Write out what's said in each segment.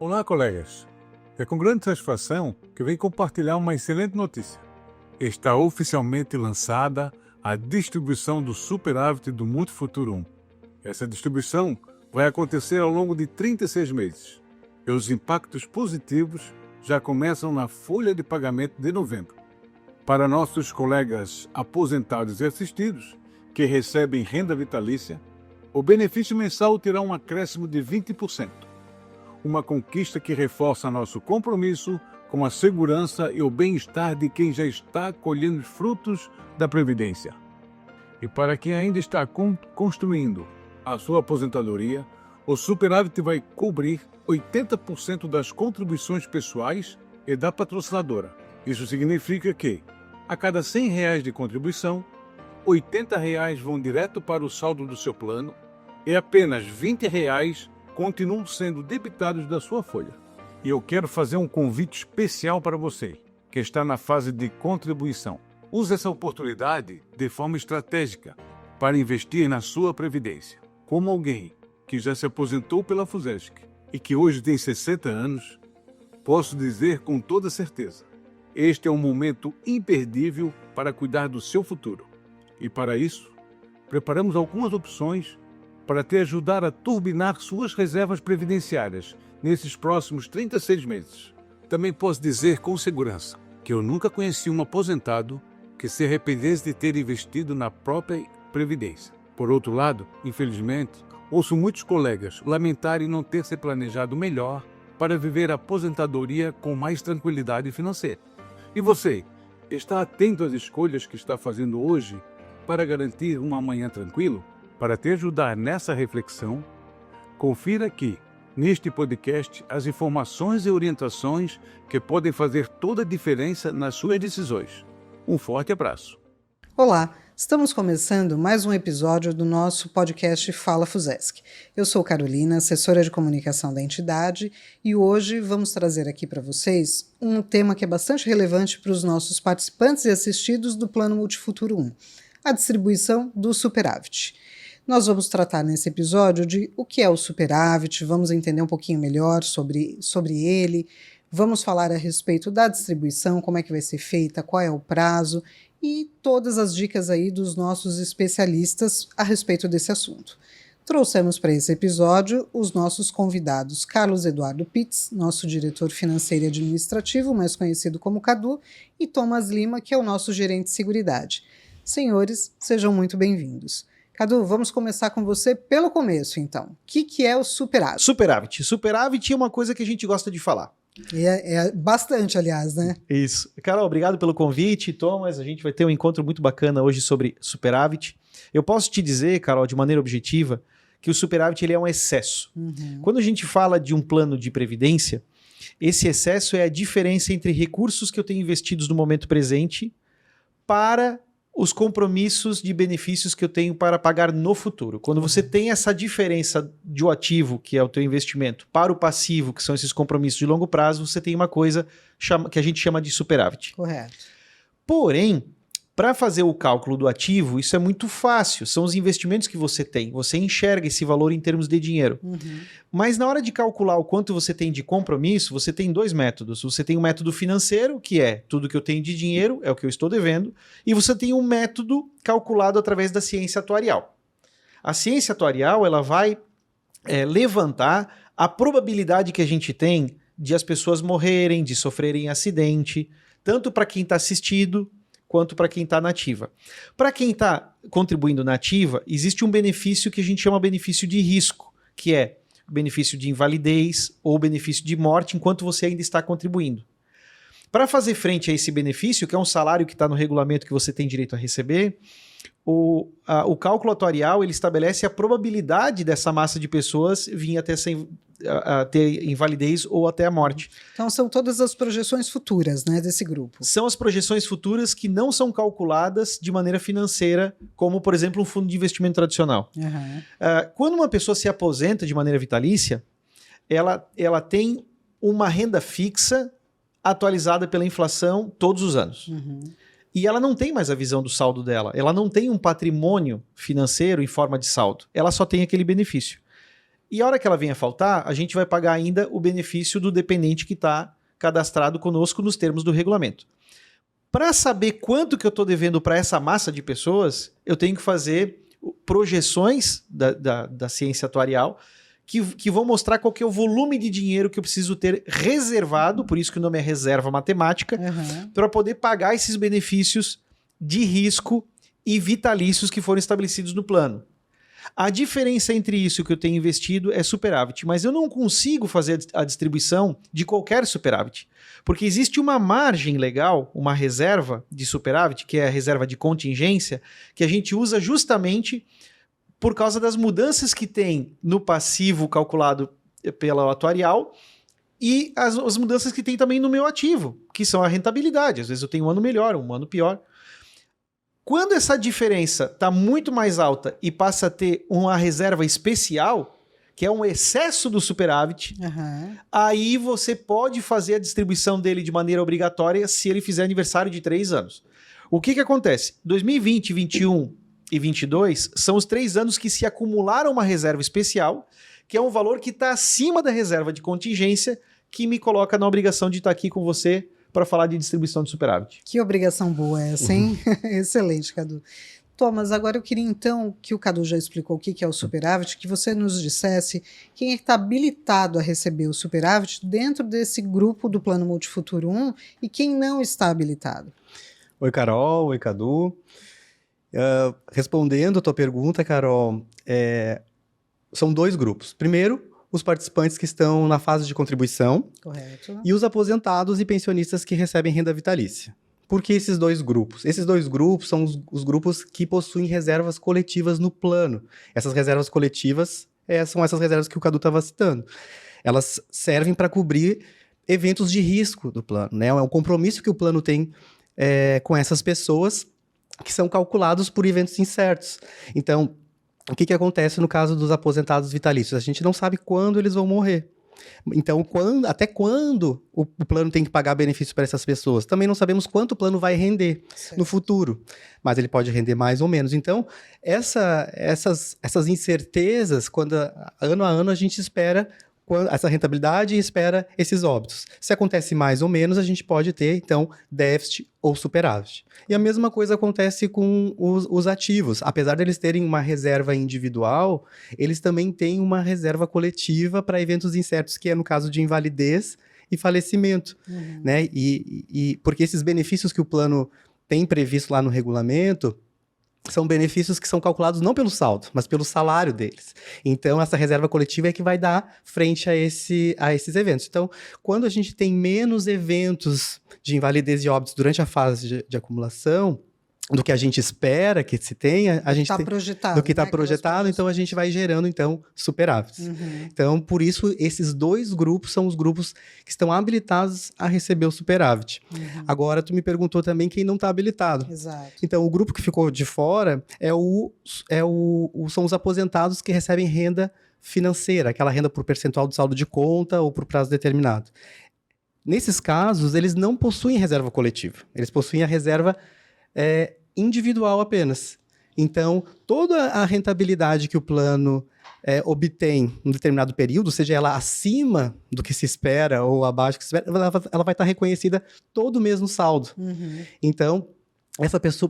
Olá, colegas. É com grande satisfação que venho compartilhar uma excelente notícia. Está oficialmente lançada a distribuição do superávit do Multifuturo 1. Essa distribuição vai acontecer ao longo de 36 meses. E os impactos positivos já começam na folha de pagamento de novembro. Para nossos colegas aposentados e assistidos, que recebem renda vitalícia, o benefício mensal terá um acréscimo de 20%. Uma conquista que reforça nosso compromisso com a segurança e o bem-estar de quem já está colhendo os frutos da Previdência. E para quem ainda está construindo a sua aposentadoria, o superávit vai cobrir 80% das contribuições pessoais e da patrocinadora. Isso significa que, a cada R$ 100 de contribuição, R$ 80 vão direto para o saldo do seu plano e apenas R$ 20 continuam sendo debitados da sua folha. E eu quero fazer um convite especial para você, que está na fase de contribuição. Use essa oportunidade de forma estratégica para investir na sua previdência. Como alguém que já se aposentou pela FUSESC e que hoje tem 60 anos, posso dizer com toda certeza, este é um momento imperdível para cuidar do seu futuro. E para isso, preparamos algumas opções para te ajudar a turbinar suas reservas previdenciárias nesses próximos 36 meses. Também posso dizer com segurança que eu nunca conheci um aposentado que se arrependesse de ter investido na própria previdência. Por outro lado, infelizmente, ouço muitos colegas lamentarem não ter se planejado melhor para viver a aposentadoria com mais tranquilidade financeira. E você, está atento às escolhas que está fazendo hoje para garantir um amanhã tranquilo? Para te ajudar nessa reflexão, confira aqui, neste podcast, as informações e orientações que podem fazer toda a diferença nas suas decisões. Um forte abraço. Olá, estamos começando mais um episódio do nosso podcast Fala FUSESC. Eu sou Carolina, assessora de comunicação da entidade, e hoje vamos trazer aqui para vocês um tema que é bastante relevante para os nossos participantes e assistidos do Plano Multifuturo 1, a distribuição do superávit. Nós vamos tratar nesse episódio de o que é o superávit, vamos entender um pouquinho melhor sobre ele, vamos falar a respeito da distribuição, como é que vai ser feita, qual é o prazo e todas as dicas aí dos nossos especialistas a respeito desse assunto. Trouxemos para esse episódio os nossos convidados Carlos Eduardo Pitts, nosso diretor financeiro e administrativo, mais conhecido como Cadu, e Thomas Lima, que é o nosso gerente de seguridade. Senhores, sejam muito bem-vindos. Cadu, vamos começar com você pelo começo, então. O que é o superávit? Superávit é uma coisa que a gente gosta de falar. É bastante, aliás, né? Isso. Carol, obrigado pelo convite. Thomas, a gente vai ter um encontro muito bacana hoje sobre superávit. Eu posso te dizer, Carol, de maneira objetiva, que o superávit ele é um excesso. Quando a gente fala de um plano de previdência, esse excesso é a diferença entre recursos que eu tenho investidos no momento presente para os compromissos de benefícios que eu tenho para pagar no futuro. Quando você tem essa diferença de um ativo, que é o teu investimento, para o passivo, que são esses compromissos de longo prazo, você tem uma coisa que a gente chama de superávit. Correto. Porém, para fazer o cálculo do ativo, isso é muito fácil. São os investimentos que você tem. Você enxerga esse valor em termos de dinheiro. Mas na hora de calcular o quanto você tem de compromisso, você tem dois métodos. Você tem um método financeiro, que é tudo que eu tenho de dinheiro, é o que eu estou devendo. E você tem um método calculado através da ciência atuarial. A ciência atuarial ela vai levantar a probabilidade que a gente tem de as pessoas morrerem, de sofrerem acidente, tanto para quem está assistido, quanto para quem está na ativa. Para quem está contribuindo na ativa, existe um benefício que a gente chama benefício de risco, que é o benefício de invalidez ou benefício de morte enquanto você ainda está contribuindo. Para fazer frente a esse benefício, que é um salário que está no regulamento que você tem direito a receber, o cálculo atuarial ele estabelece a probabilidade dessa massa de pessoas vir até a ter invalidez ou até a morte. Então são todas as projeções futuras, né, desse grupo. São as projeções futuras que não são calculadas de maneira financeira, como, por exemplo, um fundo de investimento tradicional. Quando uma pessoa se aposenta de maneira vitalícia, ela tem uma renda fixa atualizada pela inflação todos os anos. E ela não tem mais a visão do saldo dela. Ela não tem um patrimônio financeiro em forma de saldo. Ela só tem aquele benefício. E a hora que ela venha a faltar, a gente vai pagar ainda o benefício do dependente que está cadastrado conosco nos termos do regulamento. Para saber quanto que eu estou devendo para essa massa de pessoas, eu tenho que fazer projeções da ciência atuarial que vão mostrar qual que é o volume de dinheiro que eu preciso ter reservado, por isso que o nome é reserva matemática, para poder pagar esses benefícios de risco e vitalícios que foram estabelecidos no plano. A diferença entre isso que eu tenho investido é superávit, mas eu não consigo fazer a distribuição de qualquer superávit, porque existe uma margem legal, uma reserva de superávit, que é a reserva de contingência, que a gente usa justamente por causa das mudanças que tem no passivo calculado pela atuarial e as mudanças que tem também no meu ativo, que são a rentabilidade. Às vezes eu tenho um ano melhor, um ano pior. Quando essa diferença está muito mais alta e passa a ter uma reserva especial, que é um excesso do superávit, aí você pode fazer a distribuição dele de maneira obrigatória se ele fizer aniversário de 3 anos. O que acontece? 2020, 2021 e 2022 são os 3 anos que se acumularam uma reserva especial, que é um valor que está acima da reserva de contingência, que me coloca na obrigação de estar aqui com você para falar de distribuição de superávit. Que obrigação boa essa, hein? Excelente, Cadu. Thomas, agora eu queria então, que o Cadu já explicou o que é o superávit, que você nos dissesse quem é que está habilitado a receber o superávit dentro desse grupo do Plano Multifuturo 1 e quem não está habilitado. Oi, Carol. Oi, Cadu. Respondendo a tua pergunta, Carol, são 2 grupos. Primeiro, os participantes que estão na fase de contribuição. Correto. E os aposentados e pensionistas que recebem renda vitalícia. Por que esses 2 grupos? Esses 2 grupos são os grupos que possuem reservas coletivas no plano. Essas reservas coletivas são essas reservas que o Cadu estava citando. Elas servem para cobrir eventos de risco do plano, né? É um compromisso que o plano tem com essas pessoas que são calculados por eventos incertos. Então, o que acontece no caso dos aposentados vitalícios? A gente não sabe quando eles vão morrer. Então, até quando o plano tem que pagar benefício para essas pessoas? Também não sabemos quanto o plano vai render no futuro, mas ele pode render mais ou menos. Então, essas incertezas, quando ano a ano a gente espera essa rentabilidade e espera esses óbitos. Se acontece mais ou menos, a gente pode ter, então, déficit ou superávit. E a mesma coisa acontece com os ativos. Apesar de eles terem uma reserva individual, eles também têm uma reserva coletiva para eventos incertos, que é no caso de invalidez e falecimento. Né? E porque esses benefícios que o plano tem previsto lá no regulamento são benefícios que são calculados não pelo saldo, mas pelo salário deles. Então, essa reserva coletiva é que vai dar frente a esses eventos. Então, quando a gente tem menos eventos de invalidez e óbitos durante a fase de acumulação, do que a gente espera que se tenha, a gente tá tem, projetado, do que está né, projetado, então a gente vai gerando então superávites. Então, por isso, esses 2 grupos são os grupos que estão habilitados a receber o superávit. Agora, tu me perguntou também quem não está habilitado. Exato. Então, o grupo que ficou de fora são os aposentados que recebem renda financeira, aquela renda por percentual do saldo de conta ou por prazo determinado. Nesses casos, eles não possuem reserva coletiva, eles possuem a reserva individual apenas. Então, toda a rentabilidade que o plano obtém em um determinado período, seja ela acima do que se espera ou abaixo do que se espera, ela vai estar reconhecida todo mês no saldo. Então,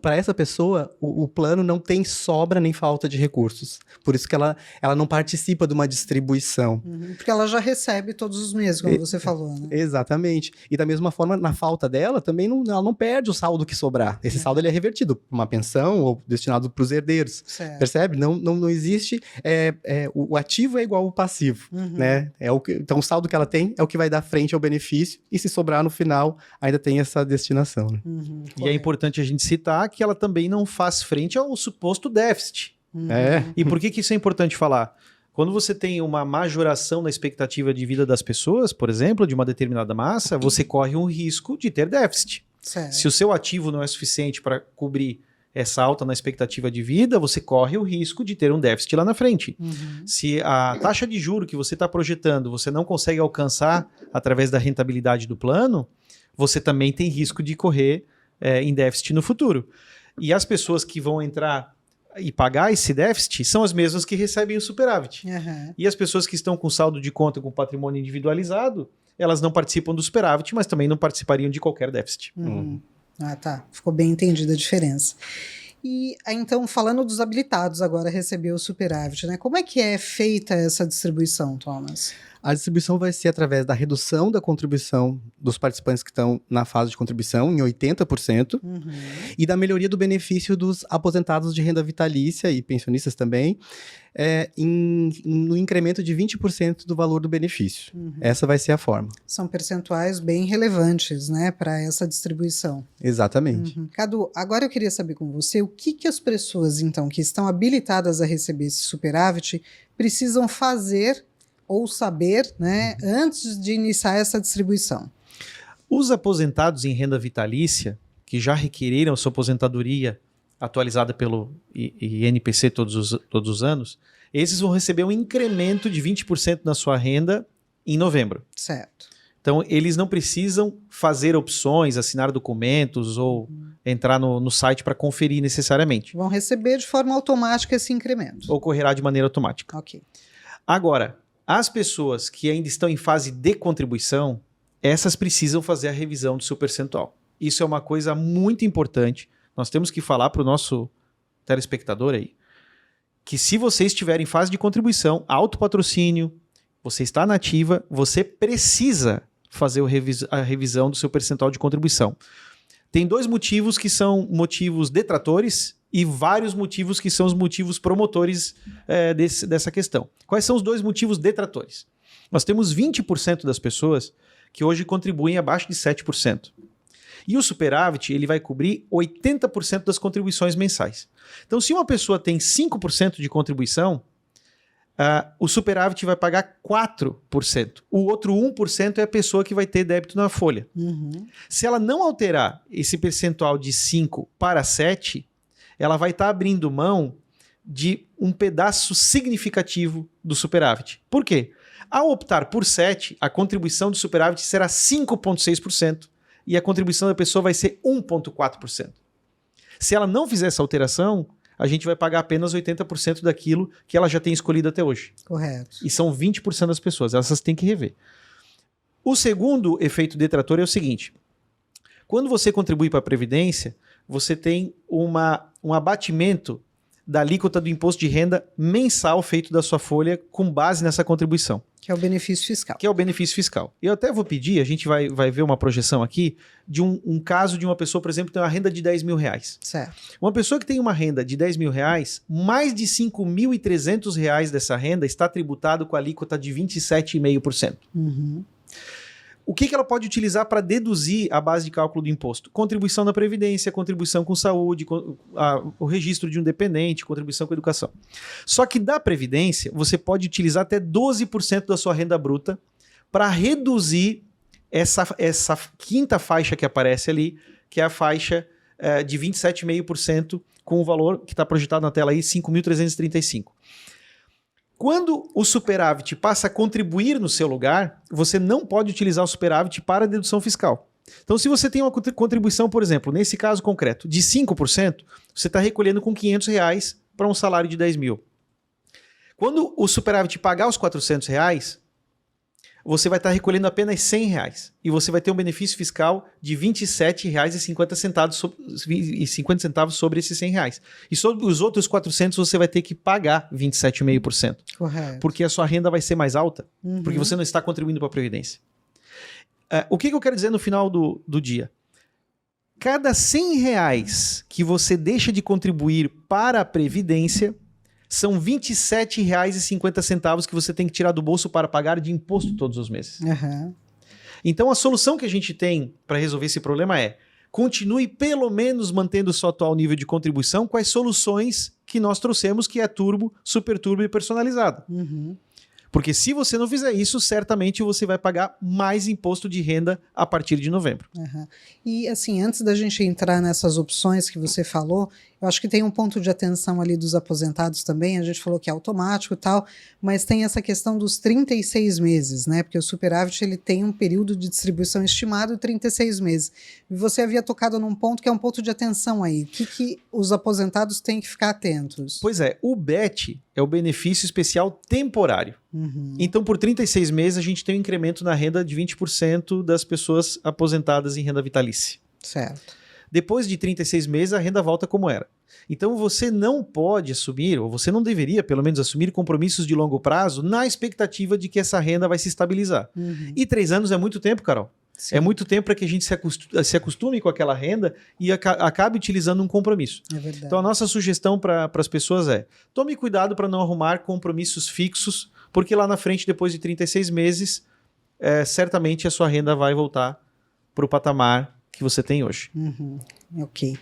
para essa pessoa, o plano não tem sobra nem falta de recursos. Por isso que ela não participa de uma distribuição. Porque ela já recebe todos os meses, como você falou, né? Exatamente. E da mesma forma, na falta dela, também ela não perde o saldo que sobrar. Esse saldo ele é revertido para uma pensão ou destinado para os herdeiros. Certo. Percebe? Não existe... o ativo é igual ao passivo. Né? Então, o saldo que ela tem é o que vai dar frente ao benefício. E se sobrar no final, ainda tem essa destinação. Né? E é importante a gente citar que ela também não faz frente ao suposto déficit. E por que isso é importante falar? Quando você tem uma majoração na expectativa de vida das pessoas, por exemplo, de uma determinada massa, você corre um risco de ter déficit. Certo. Se o seu ativo não é suficiente para cobrir essa alta na expectativa de vida, você corre o risco de ter um déficit lá na frente. Se a taxa de juro que você está projetando, você não consegue alcançar através da rentabilidade do plano, você também tem risco de correr em déficit no futuro. E as pessoas que vão entrar e pagar esse déficit são as mesmas que recebem o superávit. Aham. E as pessoas que estão com saldo de conta com patrimônio individualizado, elas não participam do superávit, mas também não participariam de qualquer déficit. Ah, tá. Ficou bem entendida a diferença. E então, falando dos habilitados agora a receber o superávit, né? Como é que é feita essa distribuição, Thomas? A distribuição vai ser através da redução da contribuição dos participantes que estão na fase de contribuição em 80% e da melhoria do benefício dos aposentados de renda vitalícia e pensionistas também, no incremento de 20% do valor do benefício. Essa vai ser a forma. São percentuais bem relevantes, né, para essa distribuição. Exatamente. Cadu, agora eu queria saber com você o que as pessoas, então, que estão habilitadas a receber esse superávit precisam fazer ou saber, né, antes de iniciar essa distribuição. Os aposentados em renda vitalícia, que já requeriram sua aposentadoria atualizada pelo INPC todos os anos, esses vão receber um incremento de 20% na sua renda em novembro. Certo. Então, eles não precisam fazer opções, assinar documentos ou entrar no site para conferir necessariamente. Vão receber de forma automática esse incremento. Ocorrerá de maneira automática. Ok. Agora, as pessoas que ainda estão em fase de contribuição, essas precisam fazer a revisão do seu percentual. Isso é uma coisa muito importante. Nós temos que falar para o nosso telespectador aí, que se você estiver em fase de contribuição, autopatrocínio, você está na ativa, você precisa fazer a revisão do seu percentual de contribuição. Tem 2 motivos que são motivos detratores e vários motivos que são os motivos promotores dessa questão. Quais são os 2 motivos detratores? Nós temos 20% das pessoas que hoje contribuem abaixo de 7%. E o superávit ele vai cobrir 80% das contribuições mensais. Então, se uma pessoa tem 5% de contribuição, o superávit vai pagar 4%. O outro 1% é a pessoa que vai ter débito na folha. Se ela não alterar esse percentual de 5 para 7, ela vai estar abrindo mão de um pedaço significativo do superávit. Por quê? Ao optar por 7, a contribuição do superávit será 5,6% e a contribuição da pessoa vai ser 1,4%. Se ela não fizer essa alteração, a gente vai pagar apenas 80% daquilo que ela já tem escolhido até hoje. Correto. E são 20% das pessoas, essas têm que rever. O segundo efeito detrator é o seguinte: quando você contribui para a Previdência, você tem um abatimento da alíquota do imposto de renda mensal feito da sua folha com base nessa contribuição. Que é o benefício fiscal. Que é o benefício fiscal. Eu até vou pedir, a gente vai ver uma projeção aqui de um caso de uma pessoa, por exemplo, que tem uma renda de 10 mil reais. Certo. Uma pessoa que tem uma renda de 10 mil reais, mais de 5.300 reais dessa renda está tributado com a alíquota de 27,5%. O que ela pode utilizar para deduzir a base de cálculo do imposto? Contribuição na Previdência, contribuição com saúde, o registro de um dependente, contribuição com educação. Só que da Previdência, você pode utilizar até 12% da sua renda bruta para reduzir essa quinta faixa que aparece ali, que é a faixa de 27,5%, com o valor que está projetado na tela aí, 5.335. Quando o superávit passa a contribuir no seu lugar, você não pode utilizar o superávit para dedução fiscal. Então, se você tem uma contribuição, por exemplo, nesse caso concreto, de 5%, você está recolhendo com R$500 para um salário de 10 mil. Quando o superávit pagar os R$400, você vai estar recolhendo apenas R$100 e você vai ter um benefício fiscal de R$27,50 sobre esses R$100. E sobre os outros 400 você vai ter que pagar 27,5%. Correto. Porque a sua renda vai ser mais alta, porque você não está contribuindo para a Previdência. O que eu quero dizer no final do dia? Cada R$100 que você deixa de contribuir para a Previdência são R$27,50 que você tem que tirar do bolso para pagar de imposto todos os meses. Então, a solução que a gente tem para resolver esse problema é: continue pelo menos mantendo o seu atual nível de contribuição com as soluções que nós trouxemos, que é turbo, super turbo e personalizada. Porque se você não fizer isso, certamente você vai pagar mais imposto de renda a partir de novembro. E assim, antes da gente entrar nessas opções que você falou, Eu acho que tem um ponto de atenção ali dos aposentados também, a gente falou que é automático e tal, mas tem essa questão dos 36 meses, né? Porque o superávit ele tem um período de distribuição estimado de 36 meses. E você havia tocado num ponto que é um ponto de atenção aí. O que os aposentados têm que ficar atentos? Pois é, o BET é o benefício especial temporário. Então, por 36 meses, a gente tem um incremento na renda de 20% das pessoas aposentadas em renda vitalícia. Certo. Depois de 36 meses, a renda volta como era. Então, você não pode assumir, ou você não deveria, pelo menos, assumir compromissos de longo prazo na expectativa de que essa renda vai se estabilizar. E 3 anos é muito tempo, Carol. Sim. É muito tempo para que a gente se acostume com aquela renda e acabe utilizando um compromisso. É verdade. Então, a nossa sugestão para as pessoas é: tome cuidado para não arrumar compromissos fixos, porque lá na frente, depois de 36 meses, certamente a sua renda vai voltar para o patamar que você tem hoje. Ok.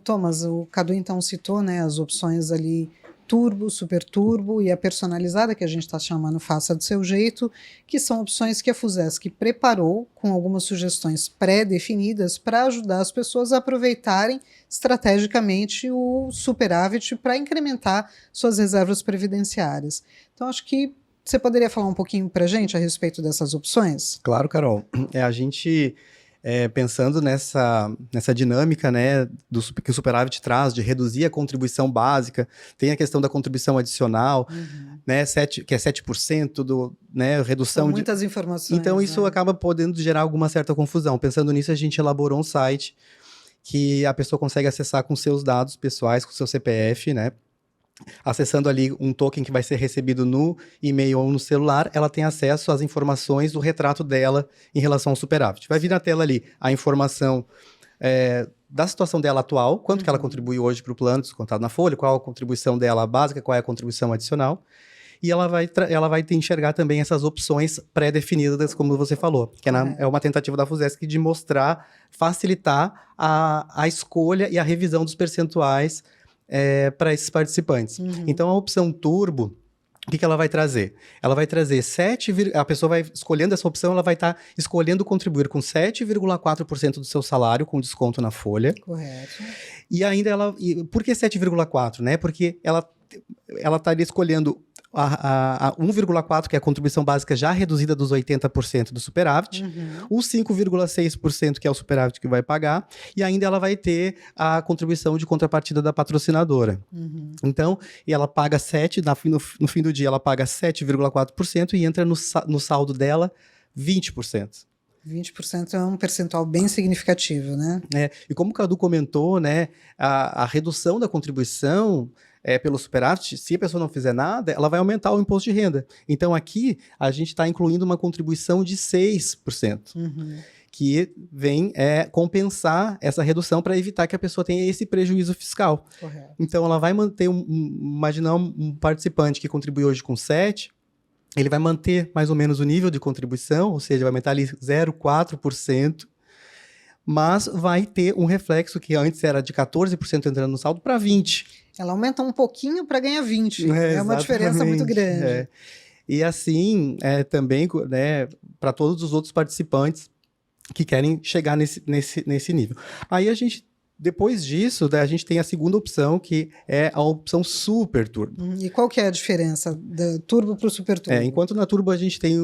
Thomas, o Cadu então citou, né, as opções ali turbo, super turbo e a personalizada, que a gente está chamando Faça do Seu Jeito, que são opções que a FUSESC preparou com algumas sugestões pré-definidas para ajudar as pessoas a aproveitarem estrategicamente o superávit para incrementar suas reservas previdenciárias. Então, acho que você poderia falar um pouquinho para a gente a respeito dessas opções? Claro, Carol. A gente... pensando nessa dinâmica, né, que o superávit traz de reduzir a contribuição básica, tem a questão da contribuição adicional, né, que é 7% redução São muitas informações. Então isso acaba podendo gerar alguma certa confusão. Pensando nisso, a gente elaborou um site que a pessoa consegue acessar com seus dados pessoais, com seu CPF, né? Acessando ali um token que vai ser recebido no e-mail ou no celular, ela tem acesso às informações do retrato dela em relação ao superávit. Vai vir na tela ali a informação da situação dela atual, quanto que ela contribui hoje para o plano descontado na folha, qual a contribuição dela básica, qual é a contribuição adicional. E ela vai enxergar também essas opções pré-definidas, como você falou, que é uma tentativa da FUSESC de facilitar a escolha e a revisão dos percentuais para esses participantes. Então, a opção turbo, o que ela vai trazer? Ela vai trazer a pessoa vai escolhendo essa opção, ela vai estar escolhendo contribuir com 7,4% do seu salário com desconto na folha. Correto. E ainda por que 7,4%? Né? Porque ela estaria escolhendo a 1,4%, que é a contribuição básica já reduzida dos 80% do superávit, o 5,6%, que é o superávit que vai pagar, e ainda ela vai ter a contribuição de contrapartida da patrocinadora. Então, e ela paga 7%, no fim do dia ela paga 7,4% e entra no saldo dela 20%. 20% é um percentual bem significativo, né? E como o Cadu comentou, né, a redução da contribuição pelo superávit, se a pessoa não fizer nada, ela vai aumentar o imposto de renda. Então, aqui, a gente está incluindo uma contribuição de 6%, que vem compensar essa redução para evitar que a pessoa tenha esse prejuízo fiscal. Correto. Então, ela vai manter, imaginar um participante que contribui hoje com 7%, ele vai manter mais ou menos o nível de contribuição, ou seja, vai aumentar ali 0,4%, mas vai ter um reflexo que antes era de 14% entrando no saldo para 20%. Ela aumenta um pouquinho para ganhar 20%. É uma diferença muito grande. E assim, também, né, para todos os outros participantes que querem chegar nesse nível. Aí a gente, depois disso, a gente tem a segunda opção, que é a opção super turbo. E qual que é a diferença da turbo para o super turbo? Enquanto na turbo a gente tem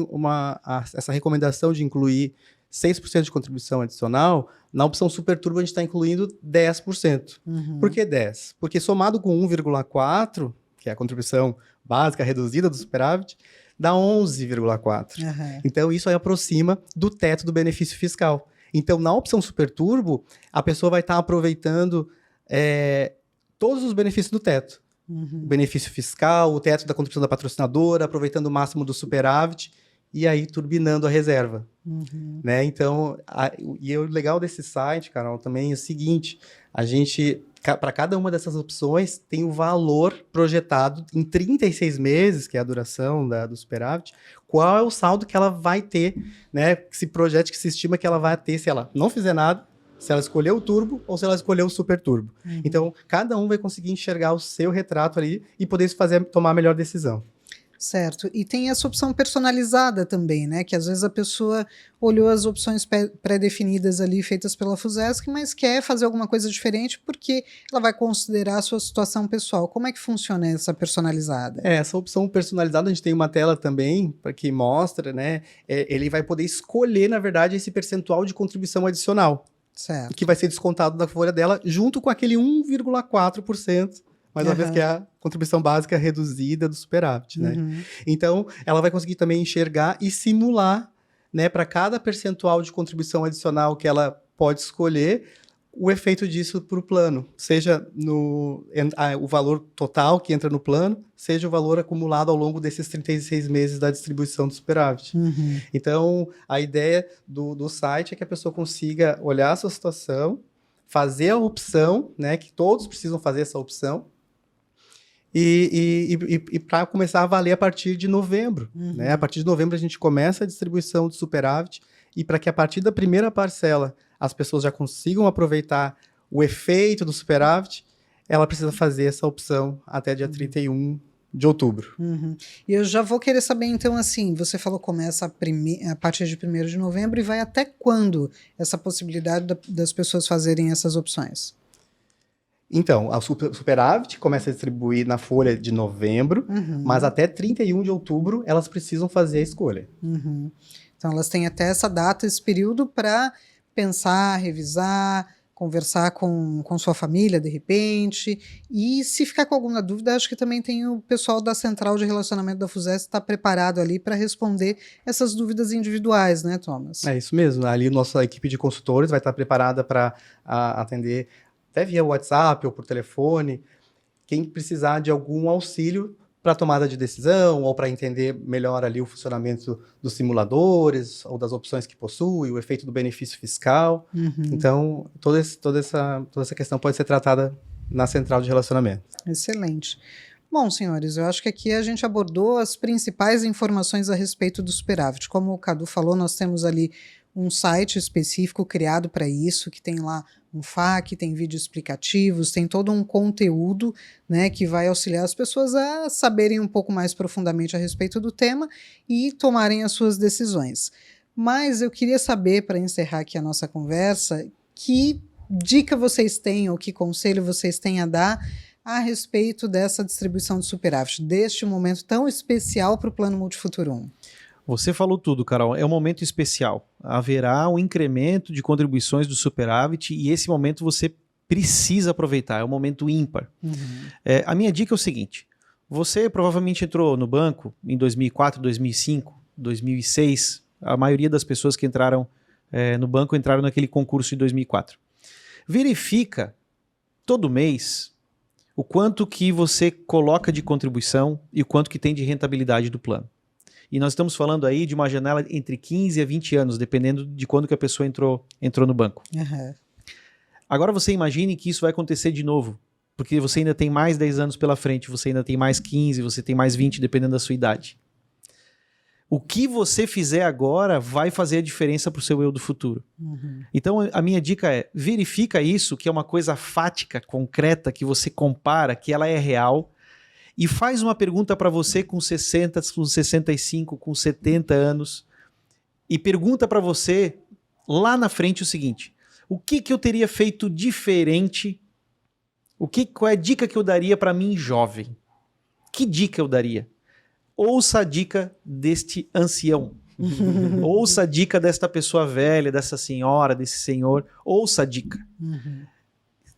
essa recomendação de incluir 6% de contribuição adicional, na opção super turbo a gente está incluindo 10%. Por que 10%? Porque somado com 1,4%, que é a contribuição básica reduzida do superávit, dá 11,4%. Então, isso aí aproxima do teto do benefício fiscal. Então, na opção super turbo, a pessoa vai estar aproveitando todos os benefícios do teto. O benefício fiscal, o teto da contribuição da patrocinadora, aproveitando o máximo do superávit, e aí turbinando a reserva. Né? Então, e o legal desse site, Carol, também é o seguinte: a gente, para cada uma dessas opções, tem o valor projetado em 36 meses, que é a duração do superávit, qual é o saldo que ela vai ter, né? Esse projeto que se estima que ela vai ter se ela não fizer nada, se ela escolher o turbo ou se ela escolher o super turbo. Então, cada um vai conseguir enxergar o seu retrato ali e poder tomar a melhor decisão. Certo. E tem essa opção personalizada também, né? Que às vezes a pessoa olhou as opções pré-definidas ali, feitas pela Fusesc, mas quer fazer alguma coisa diferente porque ela vai considerar a sua situação pessoal. Como é que funciona essa personalizada? Essa opção personalizada, a gente tem uma tela também para que mostra, né? Ele vai poder escolher, na verdade, esse percentual de contribuição adicional, Certo. que vai ser descontado da folha dela, junto com aquele 1,4%, mais uma vez que é a contribuição básica reduzida do superávit, né? Então, ela vai conseguir também enxergar e simular, né, para cada percentual de contribuição adicional que ela pode escolher, o efeito disso para o plano, seja o valor total que entra no plano, seja o valor acumulado ao longo desses 36 meses da distribuição do superávit. Então, a ideia do site é que a pessoa consiga olhar a sua situação, fazer a opção, né, que todos precisam fazer essa opção, e para começar a valer a partir de novembro. Né? A partir de novembro a gente começa a distribuição do superávit, e para que a partir da primeira parcela as pessoas já consigam aproveitar o efeito do superávit, ela precisa fazer essa opção até dia 31 de outubro. E eu já vou querer saber, então, assim, você falou que começa a partir de 1º de novembro, e vai até quando essa possibilidade das pessoas fazerem essas opções? Então, o superávit começa a distribuir na folha de novembro, mas até 31 de outubro elas precisam fazer a escolha. Então, elas têm até essa data, esse período, para pensar, revisar, conversar com sua família, de repente. E se ficar com alguma dúvida, acho que também tem o pessoal da Central de Relacionamento da Fusesc que está preparado ali para responder essas dúvidas individuais, né, Thomas? É isso mesmo. Ali nossa equipe de consultores vai estar preparada para atender até via WhatsApp ou por telefone, quem precisar de algum auxílio para tomada de decisão ou para entender melhor ali o funcionamento dos simuladores ou das opções que possui, o efeito do benefício fiscal. Então, toda essa questão pode ser tratada na central de relacionamento. Excelente. Bom, senhores, eu acho que aqui a gente abordou as principais informações a respeito do superávit. Como o Cadu falou, nós temos ali um site específico criado para isso, que tem lá um FAQ, tem vídeos explicativos, tem todo um conteúdo, né, que vai auxiliar as pessoas a saberem um pouco mais profundamente a respeito do tema e tomarem as suas decisões. Mas eu queria saber, para encerrar aqui a nossa conversa, que dica vocês têm ou que conselho vocês têm a dar a respeito dessa distribuição de superávit, deste momento tão especial para o Plano Multifuturo 1. Você falou tudo, Carol. É um momento especial. Haverá um incremento de contribuições do superávit e esse momento você precisa aproveitar. É um momento ímpar. A minha dica é o seguinte. Você provavelmente entrou no banco em 2004, 2005, 2006. A maioria das pessoas que entraram no banco entraram naquele concurso de 2004. Verifica todo mês o quanto que você coloca de contribuição e o quanto que tem de rentabilidade do plano. E nós estamos falando aí de uma janela entre 15 a 20 anos, dependendo de quando que a pessoa entrou no banco. Agora você imagine que isso vai acontecer de novo, porque você ainda tem mais 10 anos pela frente, você ainda tem mais 15, você tem mais 20, dependendo da sua idade. O que você fizer agora vai fazer a diferença para o seu eu do futuro. Então a minha dica é, verifica isso, que é uma coisa fática, concreta, que você compara, que ela é real, e faz uma pergunta para você com 60, com 65, com 70 anos, e pergunta para você lá na frente o seguinte: o que eu teria feito diferente? Qual é a dica que eu daria para mim jovem? Que dica eu daria? Ouça a dica deste ancião. Ouça a dica desta pessoa velha, dessa senhora, desse senhor. Ouça a dica.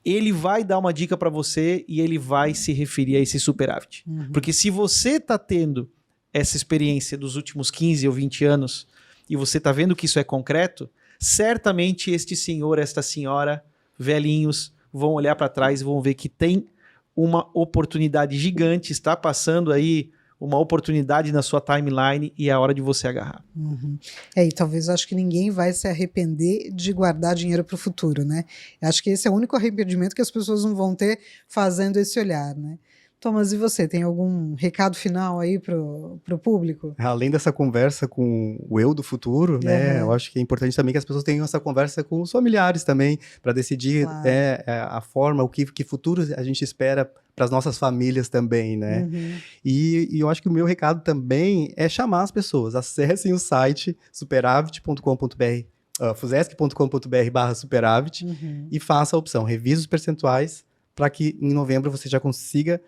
Ele vai dar uma dica para você e ele vai se referir a esse superávit. Porque se você está tendo essa experiência dos últimos 15 ou 20 anos e você está vendo que isso é concreto, certamente este senhor, esta senhora, velhinhos, vão olhar para trás e vão ver que tem uma oportunidade gigante, está passando aí uma oportunidade na sua timeline e é a hora de você agarrar. E talvez acho que ninguém vai se arrepender de guardar dinheiro para o futuro, né? Acho que esse é o único arrependimento que as pessoas não vão ter fazendo esse olhar, né? Thomas, e você, tem algum recado final aí pro público? Além dessa conversa com o eu do futuro, né? Eu acho que é importante também que as pessoas tenham essa conversa com os familiares também, para decidir Claro. a forma, o que futuro a gente espera para as nossas famílias também, né? E eu acho que o meu recado também é chamar as pessoas. Acessem o site superavit.com.br, fusesc.com.br/superavit e faça a opção, revise os percentuais, para que em novembro você já consiga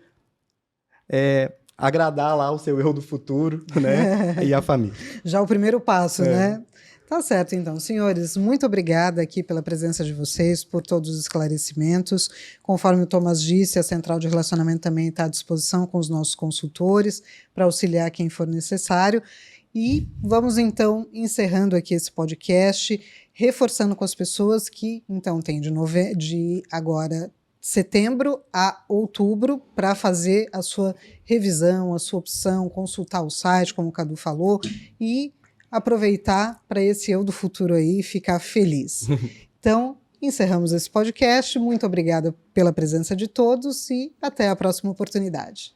agradar lá o seu eu do futuro, né? E a família. Já o primeiro passo, né? Tá certo, então. Senhores, muito obrigada aqui pela presença de vocês, por todos os esclarecimentos. Conforme o Thomas disse, a Central de Relacionamento também está à disposição com os nossos consultores para auxiliar quem for necessário. E vamos, então, encerrando aqui esse podcast, reforçando com as pessoas que, então, tem de agora setembro a outubro para fazer a sua revisão, a sua opção, consultar o site, como o Cadu falou, e aproveitar para esse eu do futuro aí ficar feliz. Então, encerramos esse podcast. Muito obrigada pela presença de todos e até a próxima oportunidade.